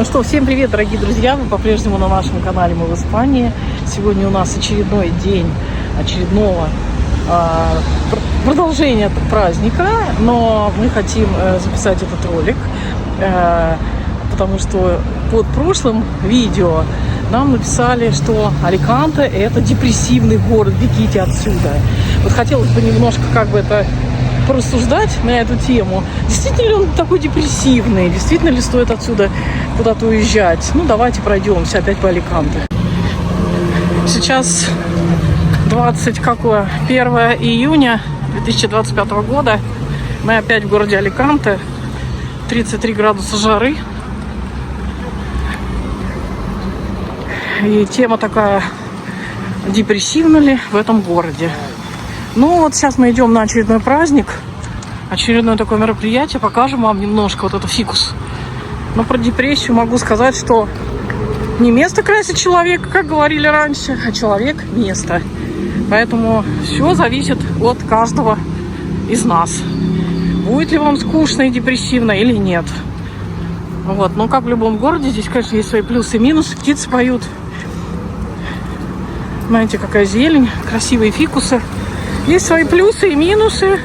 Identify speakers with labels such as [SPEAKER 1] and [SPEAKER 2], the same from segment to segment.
[SPEAKER 1] Ну что, всем привет, дорогие друзья! Вы по-прежнему на нашем канале «Мы в Испании». Сегодня у нас очередной день очередного продолжения праздника, но мы хотим записать этот ролик, потому что под прошлым видео нам написали, что Аликанте – это депрессивный город, бегите отсюда. Вот хотелось бы немножко это порассуждать на эту тему. Действительно ли он такой депрессивный? Действительно ли стоит отсюда куда-то уезжать? Ну, давайте пройдемся опять по Аликанте. Сейчас 1 июня 2025 года. Мы опять в городе Аликанте. 33 градуса жары. И тема такая: депрессивно ли в этом городе? Ну вот сейчас мы идем на очередной праздник, очередное такое мероприятие, покажем вам немножко вот это фикус. Но про депрессию могу сказать, что не место красит человека, как говорили раньше, а человек место. Поэтому все зависит от каждого из нас. Будет ли вам скучно и депрессивно или нет. Вот, но как в любом городе, здесь, конечно, есть свои плюсы и минусы. Птицы поют. Знаете, какая зелень, красивые фикусы. Есть свои плюсы и минусы.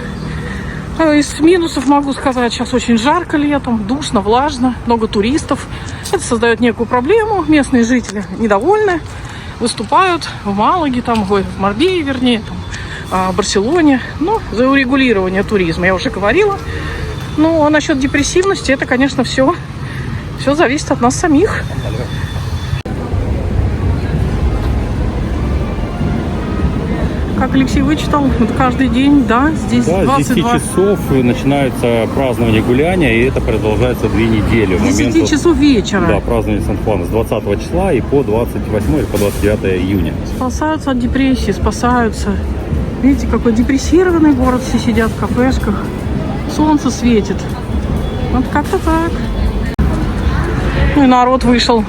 [SPEAKER 1] Из минусов могу сказать, сейчас очень жарко летом, душно, влажно, много туристов. Это создает некую проблему. Местные жители недовольны, выступают в Малаге, в Марбее, вернее, в Барселоне. Ну, за урегулирование туризма, я уже говорила. Ну, а насчет депрессивности, это, конечно, все зависит от нас самих. Как Алексей вычитал, это каждый день, да, здесь 22...
[SPEAKER 2] с 10 часов начинается празднование гуляния, и это продолжается 2 недели.
[SPEAKER 1] С 10 часов вечера.
[SPEAKER 2] Да, празднование Сан-Хуана с 20 числа и по 28 или по 29 июня.
[SPEAKER 1] Спасаются от депрессии, спасаются. Видите, какой депрессированный город, все сидят в кафешках. Солнце светит. Вот как-то так. Ну и народ вышел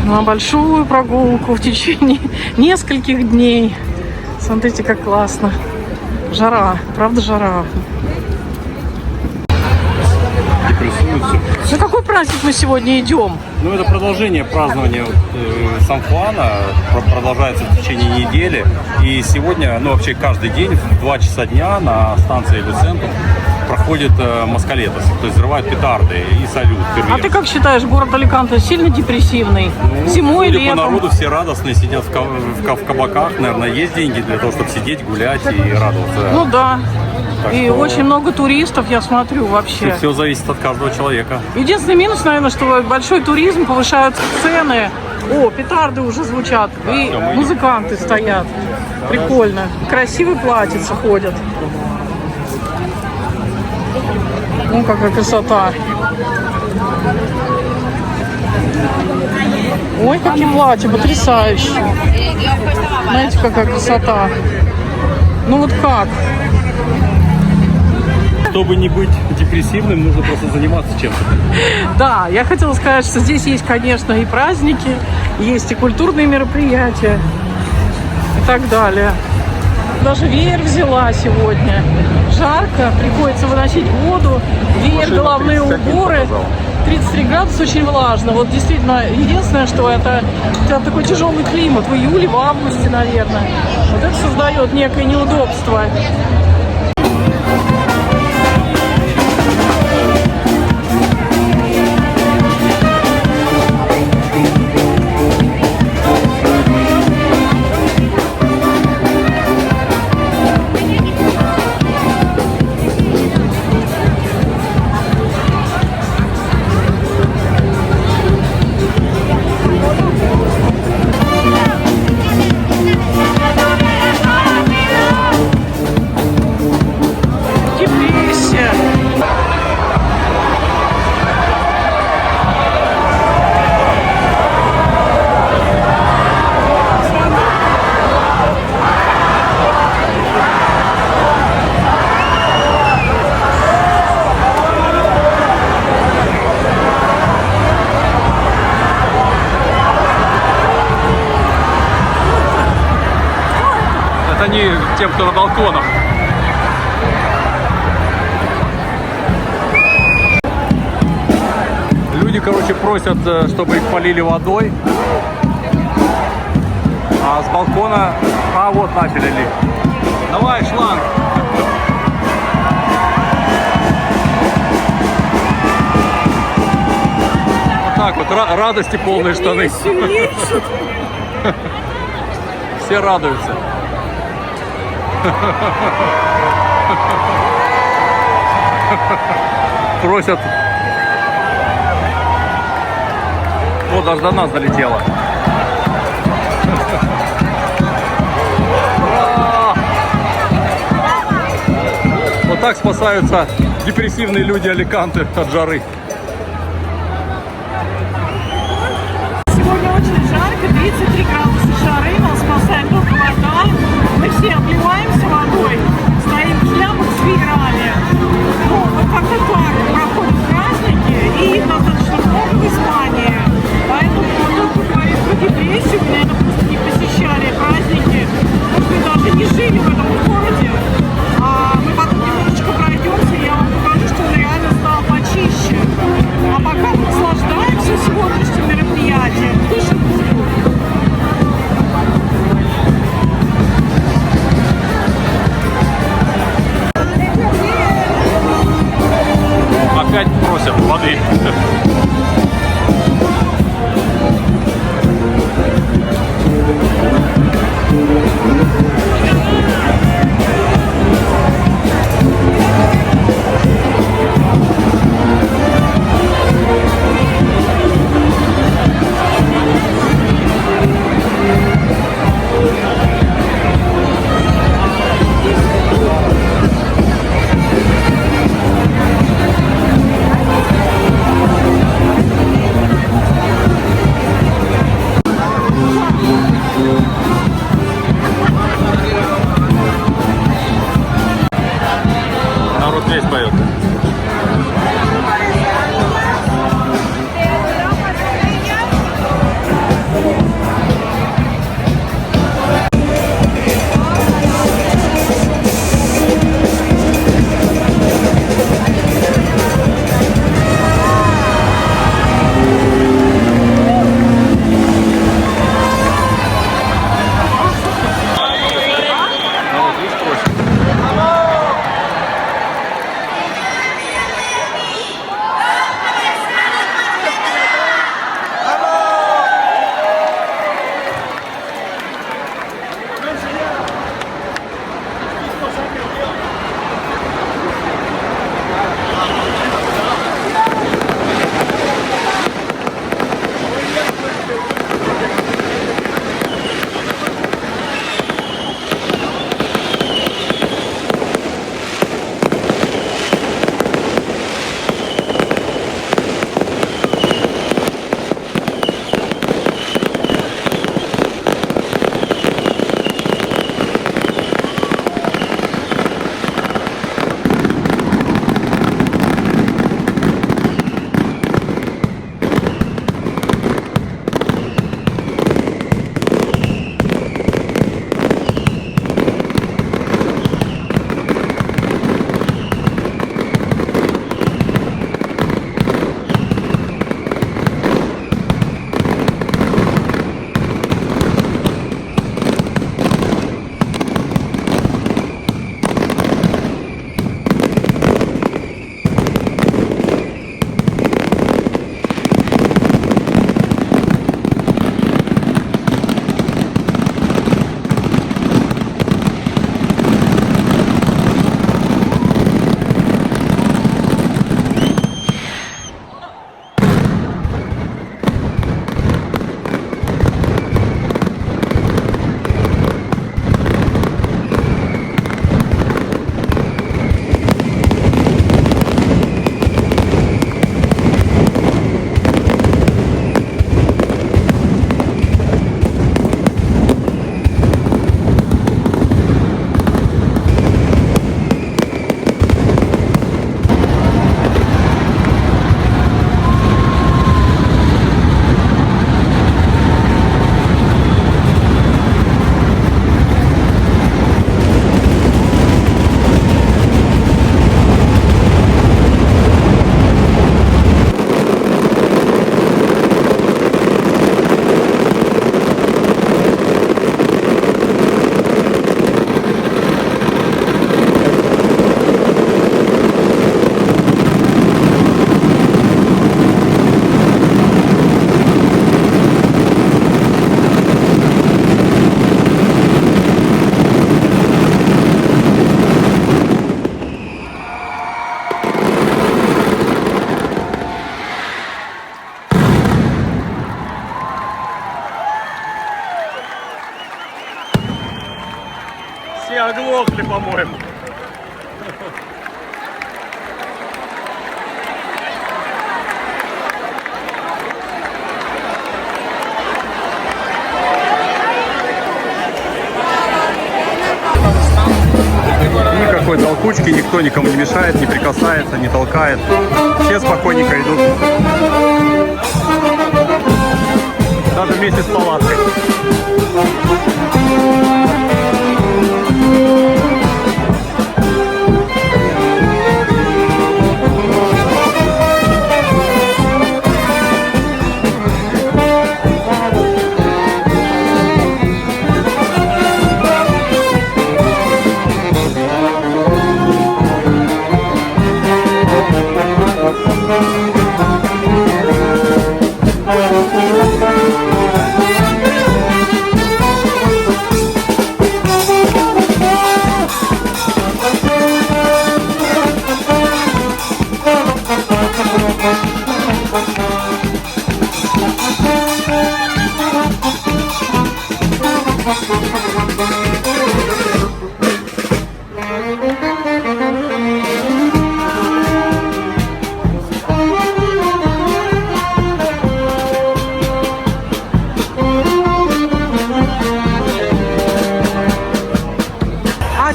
[SPEAKER 1] на большую прогулку в течение нескольких дней. Смотрите, как классно. Жара, правда жара.
[SPEAKER 2] Депрессуются.
[SPEAKER 1] На какой праздник мы сегодня идем?
[SPEAKER 2] Ну, это продолжение празднования Сан-Хуана. Продолжается в течение недели. И сегодня, вообще каждый день в 2 часа дня на станции Люценту проходит маскалетос, то есть взрывают петарды и салют.
[SPEAKER 1] А ты как считаешь, город Аликанте сильно депрессивный? Зимой, летом?
[SPEAKER 2] По народу все радостные, сидят в кабаках. Наверное, есть деньги для того, чтобы сидеть, гулять и радоваться.
[SPEAKER 1] Ну да.
[SPEAKER 2] Так
[SPEAKER 1] и
[SPEAKER 2] что...
[SPEAKER 1] очень много туристов, я смотрю, вообще.
[SPEAKER 2] Все зависит от каждого человека.
[SPEAKER 1] Единственный минус, наверное, что большой туризм, повышаются цены. О, петарды уже звучат. И музыканты стоят. Прикольно. Красивые платьица ходят. Ну, какая красота. Ой, какие платья, потрясающие. Знаете, какая красота. Ну вот как?
[SPEAKER 2] Чтобы не быть депрессивным, нужно просто заниматься чем-то.
[SPEAKER 1] Да, я хотела сказать, что здесь есть, конечно, и праздники, есть и культурные мероприятия и так далее. Даже веер взяла сегодня. Жарко, приходится выносить воду, веер, головные уборы. 33 градуса, очень влажно. Вот действительно, единственное, что это такой тяжелый климат в июле, в августе, наверное. Вот это создает некое неудобство.
[SPEAKER 2] Они тем, кто на балконах. короче, просят, чтобы их полили водой. А с балкона... А, вот начали лить. Давай, шланг. Вот так вот, радости полные штаны. Все радуются. Просят. Вот, даже до нас долетело. Вот так спасаются депрессивные люди Аликанте от жары.
[SPEAKER 1] Сегодня очень жарко, 33 градуса жары, нас спасает только вода. Мы все обливаемся водой, стоим в шлямах с веерами. Ну, вот как-то так проходят праздники, и их достаточно много в Испании. Поэтому тот, кто говорит про депрессию, наверное, просто не посещали праздники, может быть, даже не жили в этом городе. Мы потом немножечко пройдемся, я вам покажу, что он реально стал почище. А пока мы наслаждаемся сегодняшним мероприятием, дышим воздух.
[SPEAKER 2] Опять просят воды. оглохли, по-моему. Никакой толкучки, никто никому не мешает, не прикасается, не толкает. Все спокойненько идут. Даже вместе с палаткой.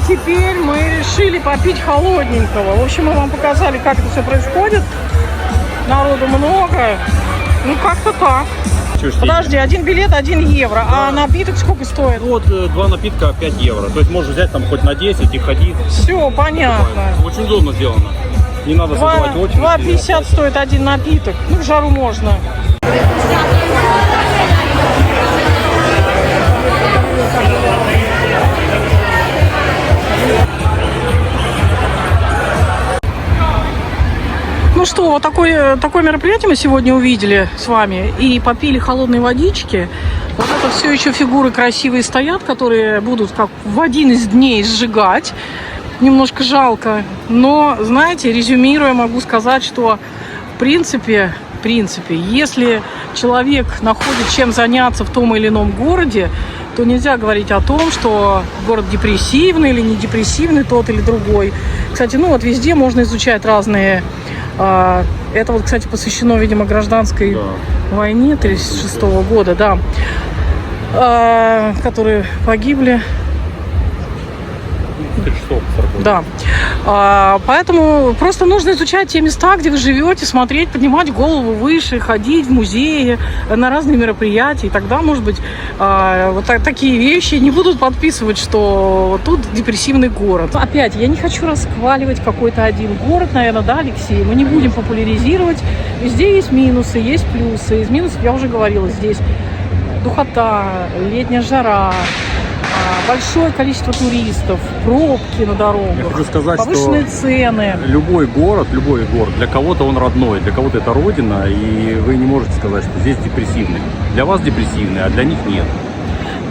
[SPEAKER 1] Теперь мы решили попить холодненького. В общем, мы вам показали, как это все происходит. Народу много. Ну, как-то так. Подожди, один билет 1 евро. А напиток сколько стоит?
[SPEAKER 2] Вот 2 напитка 5 евро. То есть можешь взять там хоть на 10 и ходить.
[SPEAKER 1] Все, понятно.
[SPEAKER 2] Очень удобно сделано. Не надо создавать очередь.
[SPEAKER 1] 2,50 стоит один напиток. Ну, в жару можно. Ну что, вот такое мероприятие мы сегодня увидели с вами и попили холодной водички. Вот это все еще фигуры красивые стоят, которые будут как в один из дней сжигать. Немножко жалко. Но, знаете, резюмируя, могу сказать, что в принципе, если человек находит чем заняться в том или ином городе, то нельзя говорить о том, что город депрессивный или не депрессивный, тот или другой. Кстати, ну вот везде можно изучать разные... Это вот, кстати, посвящено, видимо, гражданской войне 1936 года, да, которые погибли. Да. Поэтому просто нужно изучать те места, где вы живете, смотреть, поднимать голову выше, ходить в музеи, на разные мероприятия. И тогда, может быть, вот такие вещи не будут подписывать, что тут депрессивный город. Опять, я не хочу расхваливать какой-то один город, наверное, да, Алексей? Мы не будем популяризировать. Везде есть минусы, есть плюсы. Из минусов я уже говорила, здесь духота, летняя жара, большое количество туристов, пробки на дорогах,
[SPEAKER 2] я хочу сказать,
[SPEAKER 1] повышенные цены.
[SPEAKER 2] Любой город, для кого-то он родной, для кого-то это родина, и вы не можете сказать, что здесь депрессивный. Для вас депрессивный, а для них нет.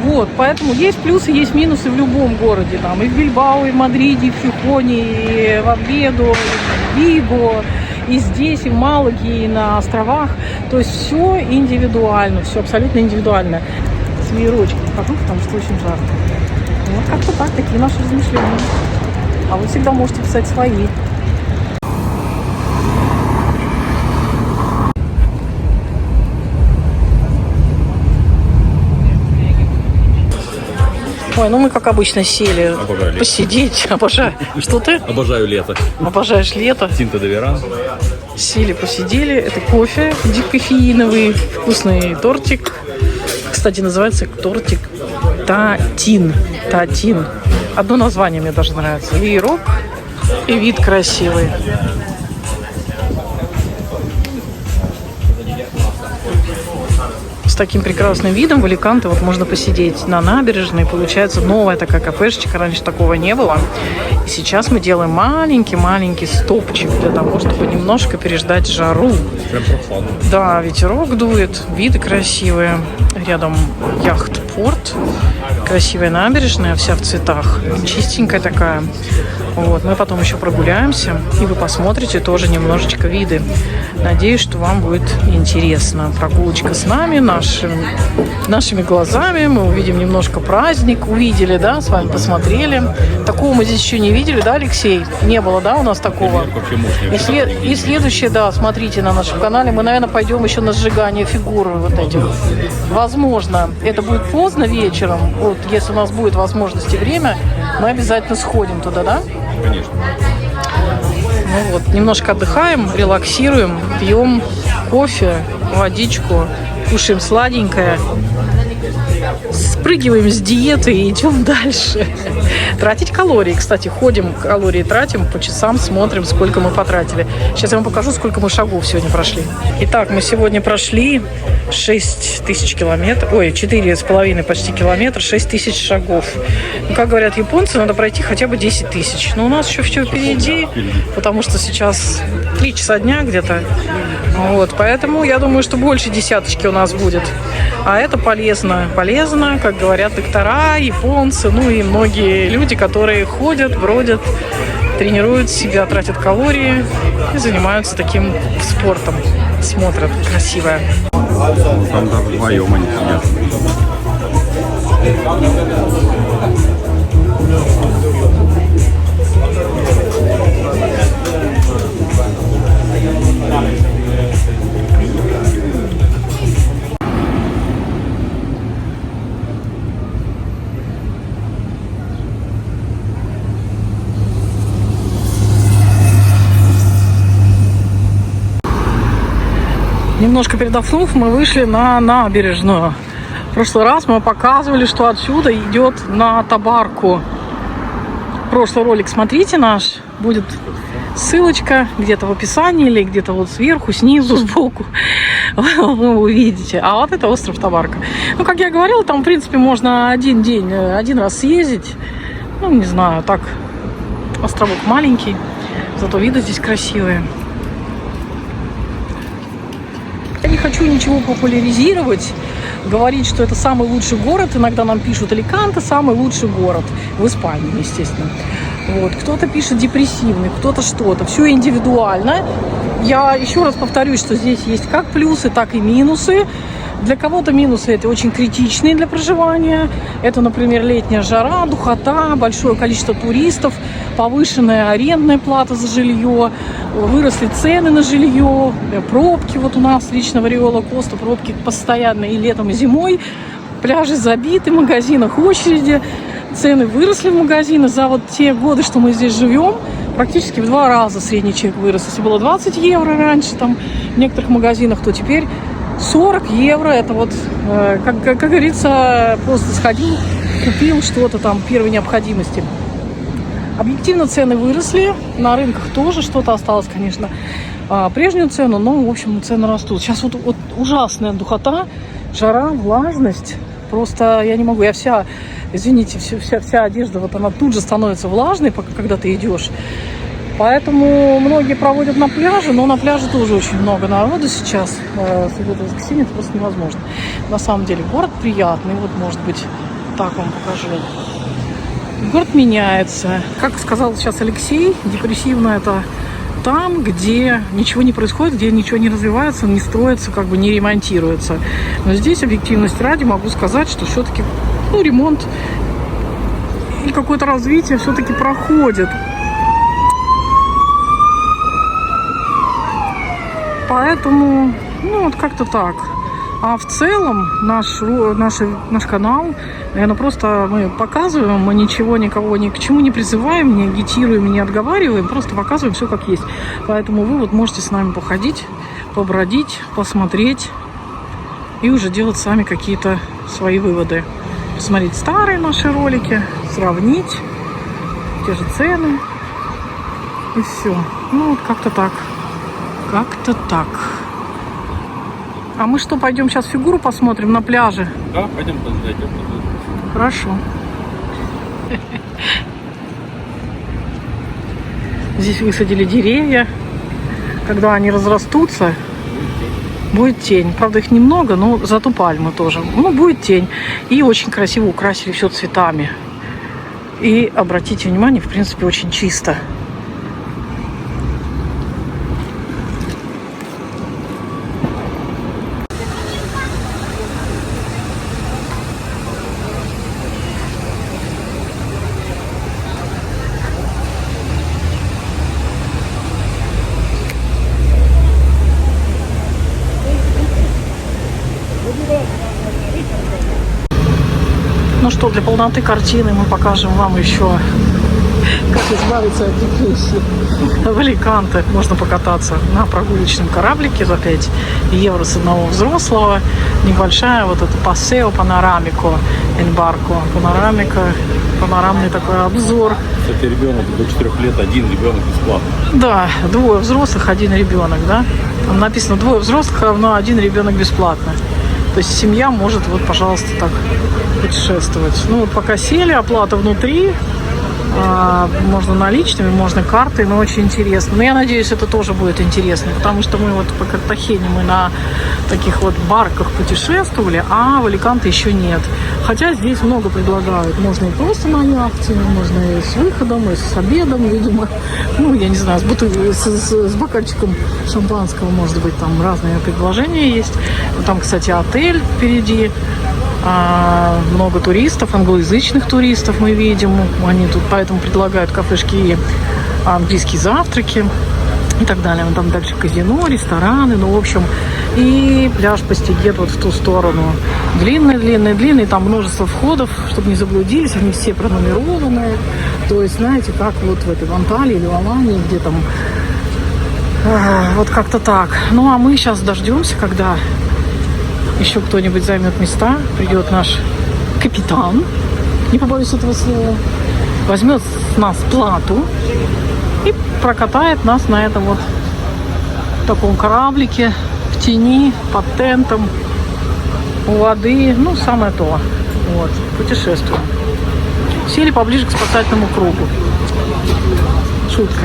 [SPEAKER 1] Вот, поэтому есть плюсы, есть минусы в любом городе. Там, и в Бильбао, и в Мадриде, и в Хихоне, и в Овьедо, и в Виго, и здесь, и в Малаге, и на островах. То есть все индивидуально, все абсолютно индивидуально. С веерочком хожу, потому что очень жарко. Вот как-то так, такие наши размышления. А вы всегда можете писать свои. Ой, ну мы, как обычно, сели посидеть. Обожаю. Что ты?
[SPEAKER 2] Обожаю лето.
[SPEAKER 1] Обожаешь лето.
[SPEAKER 2] Тинто де Веран.
[SPEAKER 1] Сели, посидели. Это кофе дикофеиновый, вкусный тортик. Кстати, называется тортик Татин. Татин. Одно название мне даже нравится. Веерок и вид красивый. С таким прекрасным видом в Аликанте вот можно посидеть на набережной. Получается новая такая кафешечка. Раньше такого не было. И сейчас мы делаем маленький стопчик для того, чтобы немножко переждать жару.
[SPEAKER 2] Прям прохладно.
[SPEAKER 1] Да, ветерок дует, виды красивые. Рядом яхт-порт. Красивая набережная, вся в цветах. Чистенькая такая. Вот, мы потом еще прогуляемся, и вы посмотрите тоже немножечко виды. Надеюсь, что вам будет интересно. Прогулочка с нами, нашими глазами. Мы увидим немножко праздник. Увидели, да, с вами посмотрели. Такого мы здесь еще не видели, да, Алексей? Не было, да, у нас такого? И следующее, да, смотрите на нашем канале. Мы, наверное, пойдем еще на сжигание фигуры вот этих. Возможно, это будет поздно вечером. Вот, если у нас будет возможность и время, мы обязательно сходим туда, да?
[SPEAKER 2] Конечно.
[SPEAKER 1] Ну вот, немножко отдыхаем, релаксируем, пьем кофе, водичку, кушаем сладенькое, спрыгиваем с диеты и идем дальше. Тратить калории. Кстати, ходим, калории тратим, по часам смотрим, сколько мы потратили. Сейчас я вам покажу, сколько мы шагов сегодня прошли. Итак, мы сегодня прошли 6 тысяч километров, 4,5 почти километра, 6 тысяч шагов. Ну, как говорят японцы, надо пройти хотя бы 10 тысяч. Но у нас еще все впереди, потому что сейчас 3 часа дня где-то. Вот, поэтому я думаю, что больше десяточки у нас будет. А это полезно. Полезно, как говорят доктора, японцы, ну и многие люди, которые ходят, бродят, тренируют себя, тратят калории и занимаются таким спортом. Смотрят красивое.
[SPEAKER 2] Там даже вдвоем они сидят.
[SPEAKER 1] Немножко передохнув, мы вышли на набережную. В прошлый раз мы показывали, что отсюда идет на Табарку. Прошлый ролик смотрите наш. Будет ссылочка где-то в описании или где-то вот сверху, снизу, сбоку. Вы увидите. А вот это остров Табарка. Ну, как я говорила, там, в принципе, можно один раз съездить. Ну, не знаю, так. Островок маленький, зато виды здесь красивые. Я не хочу ничего популяризировать, говорить, что это самый лучший город. Иногда нам пишут Аликанте, самый лучший город в Испании, естественно. Вот. Кто-то пишет депрессивный, кто-то что-то. Все индивидуально. Я еще раз повторюсь, что здесь есть как плюсы, так и минусы. Для кого-то минусы это очень критичные для проживания. Это, например, летняя жара, духота, большое количество туристов, повышенная арендная плата за жилье, выросли цены на жилье, пробки. Вот у нас лично в Риола Коста пробки постоянно и летом, и зимой. Пляжи забиты, в магазинах очереди. Цены выросли в магазинах за вот те годы, что мы здесь живем. Практически в 2 раза средний чек вырос. Если было 20 евро раньше там, в некоторых магазинах, то теперь 40 евро. Это вот, как говорится, просто сходил, купил что-то там первой необходимости. Объективно цены выросли. На рынках тоже что-то осталось, конечно, прежнюю цену. Но, в общем, цены растут. Сейчас вот ужасная духота, жара, влажность. Просто я не могу. Я вся, извините, вся одежда, вот она тут же становится влажной, когда ты идешь. Поэтому многие проводят на пляже, но на пляже тоже очень много народу сейчас. Суббота-воскресенье это просто невозможно. На самом деле город приятный. Вот, может быть, так вам покажу. Город меняется. Как сказал сейчас Алексей, депрессивно это там, где ничего не происходит, где ничего не развивается, не строится, как бы не ремонтируется. Но здесь, объективность ради, могу сказать, что все-таки ремонт и какое-то развитие все-таки проходит. Поэтому, вот как-то так. А в целом наш канал, наверное, просто мы показываем, мы ничего, никого ни к чему не призываем, не агитируем, не отговариваем, просто показываем все как есть. Поэтому вы вот можете с нами походить, побродить, посмотреть и уже делать сами какие-то свои выводы. Посмотреть старые наши ролики, сравнить те же цены и все. Вот как-то так. Как-то так. А мы что, пойдем сейчас фигуру посмотрим на пляже?
[SPEAKER 2] Да, пойдем зайдем.
[SPEAKER 1] Хорошо. Здесь высадили деревья. Когда они разрастутся, будет тень. Правда, их немного, но зато пальмы тоже. Будет тень. И очень красиво украсили все цветами. И обратите внимание, в принципе, очень чисто. Ну что, для полноты картины мы покажем вам еще, как избавиться от депрессии. В Аликанте можно покататься на прогулочном кораблике за 5 евро с одного взрослого. Небольшая вот эта пассео панорамико, эльбарко, панорамика, панорамный такой обзор.
[SPEAKER 2] Кстати, ребенок до 4 лет, один ребенок бесплатно.
[SPEAKER 1] Да, 2 взрослых, 1 ребенок, да. Там написано 2 взрослых, но 1 ребенок бесплатно. То есть семья может, вот, пожалуйста, так путешествовать. Ну, вот пока сели, оплата внутри. Можно наличными, можно картой, но очень интересно. Но я надеюсь, это тоже будет интересно, потому что мы вот по Картахене мы на таких вот барках путешествовали, а в Аликанте еще нет. Хотя здесь много предлагают. Можно и просто на яхте, можно и с выходом, и с обедом, видимо. Ну, я не знаю, с бокальчиком шампанского, может быть, там разные предложения есть. Там, кстати, отель впереди. Много туристов, англоязычных туристов мы видим. Они тут поэтому предлагают кафешки и английские завтраки и так далее. Там дальше казино, рестораны, ну, в общем. И пляж Постигет вот в ту сторону. Длинный. Там множество входов, чтобы не заблудились. Они все пронумерованные. То есть, знаете, как вот в этой в Анталии или в Алании, где там вот как-то так. Ну, а мы сейчас дождемся, когда еще кто-нибудь займет места, придет наш капитан, не побоюсь этого слова, возьмет с нас плату и прокатает нас на этом вот таком кораблике в тени, под тентом, у воды, ну, самое то. Вот, путешествуем. Сели поближе к спасательному кругу. Шутка.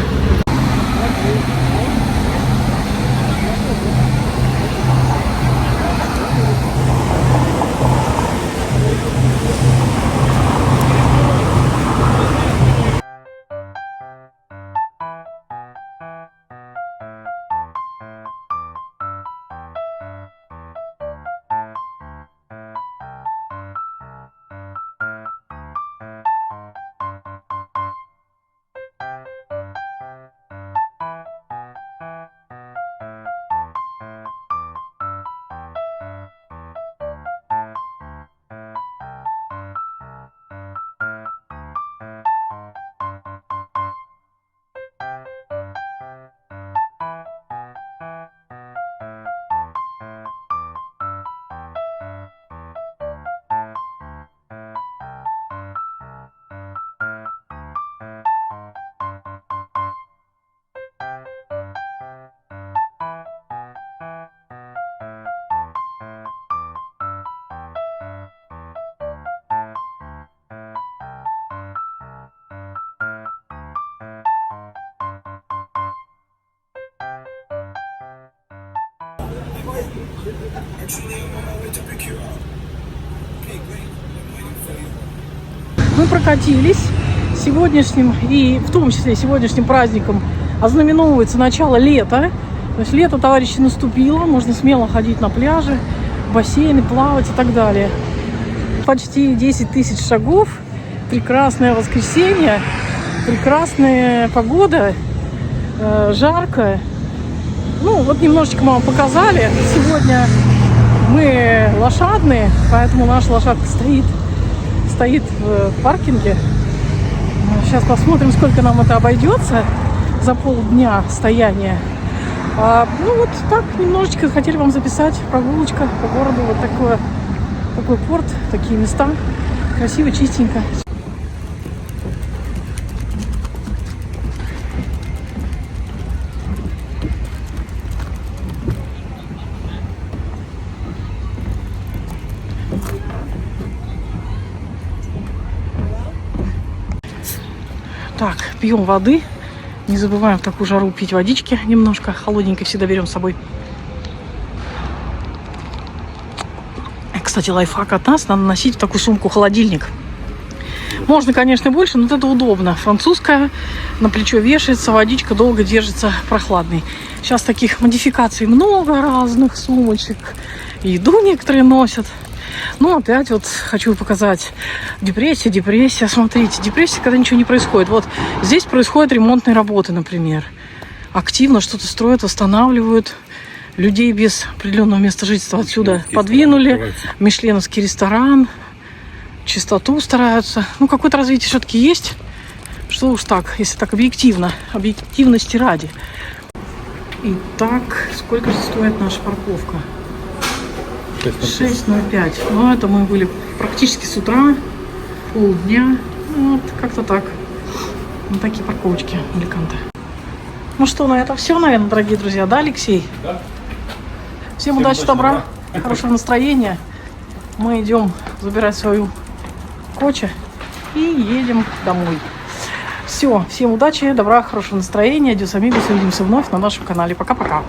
[SPEAKER 1] Мы прокатились сегодняшним, и в том числе сегодняшним праздником ознаменовывается начало лета. То есть лето, товарищи, наступило, можно смело ходить на пляжи, бассейны, плавать и так далее. Почти 10 тысяч шагов, прекрасное воскресенье, прекрасная погода, жарко. Ну, вот немножечко мы вам показали. Сегодня мы лошадные, поэтому наша лошадка стоит в паркинге. Сейчас посмотрим, сколько нам это обойдется за полдня стояния. Ну вот так немножечко хотели вам записать прогулочка по городу. Вот такой порт, такие места. Красиво, чистенько. Так, пьем воды. Не забываем в такую жару пить водички немножко. Холодненькой всегда берем с собой. Кстати, лайфхак от нас. Надо носить в такую сумку холодильник. Можно, конечно, больше, но вот это удобно. Французская, на плечо вешается, водичка долго держится прохладной. Сейчас таких модификаций много разных, сумочек. И еду некоторые носят. Ну, опять вот хочу показать депрессия. Смотрите, депрессия, когда ничего не происходит. Вот здесь происходят ремонтные работы, например. Активно что-то строят, восстанавливают. Людей без определенного места жительства отсюда подвинули. Мишленовский ресторан. Чистоту стараются. Ну, какое-то развитие все-таки есть. Что уж так, если так объективно. Объективности ради. Итак, сколько же стоит наша парковка? 6,05. Ну, это мы были практически с утра, полдня. Вот, как-то так. Вот такие парковочки в Аликанте. Ну что, на этом все, наверное, дорогие друзья. Да, Алексей?
[SPEAKER 2] Да.
[SPEAKER 1] Всем удачи, добра, хорошего настроения. Мы идем забирать свою коче и едем домой. Все, всем удачи, добра, хорошего настроения. Адьос, амигос. Увидимся вновь на нашем канале. Пока-пока.